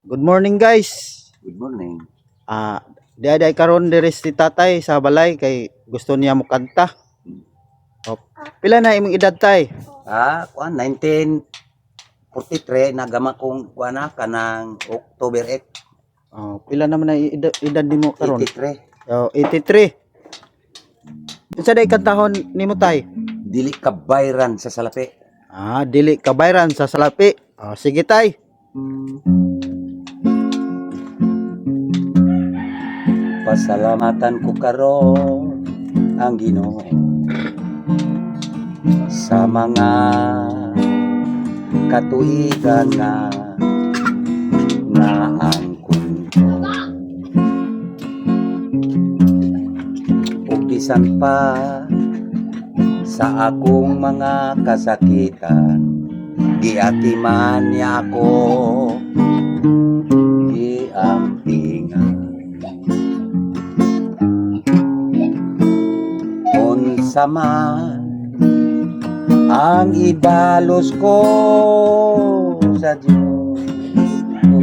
Good morning guys. Good morning. Diay karon diri si tatay sa balay kay gusto niya mo kanta. Oh, pila na imong edad tay? 1943 nagama kong kuana kanang October 8, Oh, pila naman na edad nimo karon? 83. Oh, 83. Unsa day kantahon nimo tay? Dili ka bayran sa salapi. Dili kabayran sa salapi. Oh, sige tay. Pasalamatan ko karon ang Ginoo sa mga katuigan na naangkon ko. Ug bisan pa sa akong mga kasakitan, giatiman niya ako, giampingan. Unsa man ang ibalos ko sa Diyos ko,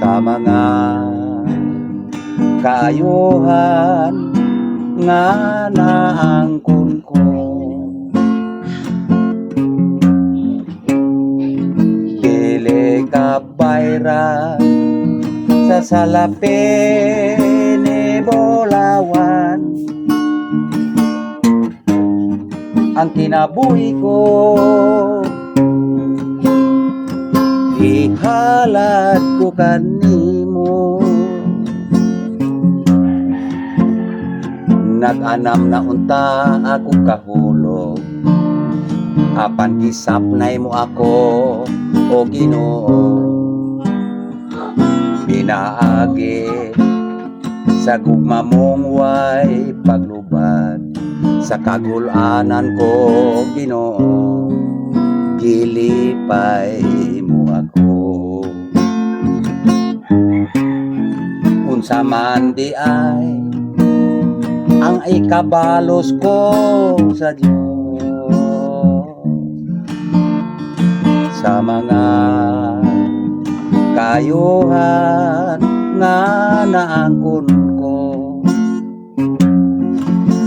sa mga kaayuhan nga naangkon ko. Dili ka bayran sa salapi ni Bulawan, ang kinabuhi ko ihalad ko kanimo. Nag-anam na unta ako kahulog, apan gisapnay mo ako o Ginoo. Pinaagi sa gugma mong way paglubad, sa kagulanan ko Ginoo, gilipay mo ako. Unsa man di ay ang ikabalos ko sa Diyos, sa mga kayuhan nga naangkon ko.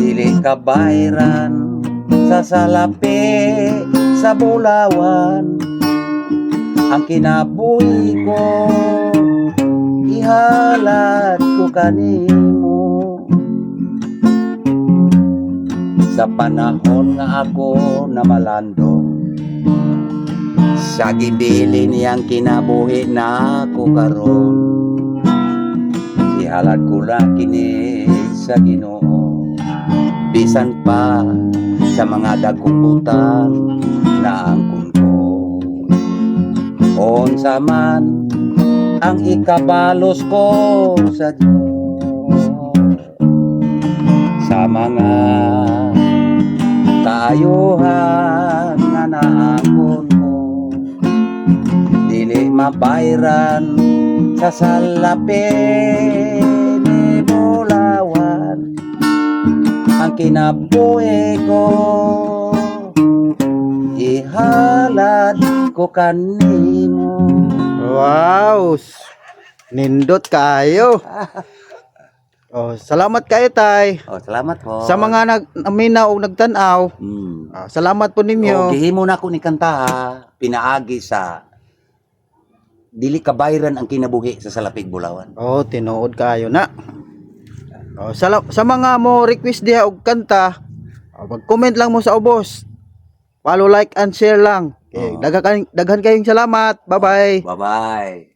Dili ka bayran sa salapi sa Bulawan, ang kinabuhi ko ihalad ko kanimo. Sa panahon nga ako na malandong, sa gibili niyang kinabuhi na ako karon, ihalad ko lang kini sa Ginoo. Bisan pa sa mga dagkong butang na angkon ko. Unsa man ang ikabalos ko sa Diyos, sa mga kaayuhan nga naangkon ko. Dili mabayran sa salapi ni Bulawan, ang kinabuhi ko ihalad ko kanimo. Wow! Nindot kayo. Oh, salamat kayo tay. Oh, salamat po. Sa mga naminaw o nagtanaw, salamat po ninyo. Gihimo na ko ni kanta ha. Pinaagi sa dili ka bayran ang kinabuhi sa Salapig Bulawan. Oh, tinuod kayo na. Oh, sa mga mo request diha og kanta, mag-comment lang mo sa ubos. Follow, like and share lang. Okay, daghan kayong salamat. Bye-bye. Bye-bye.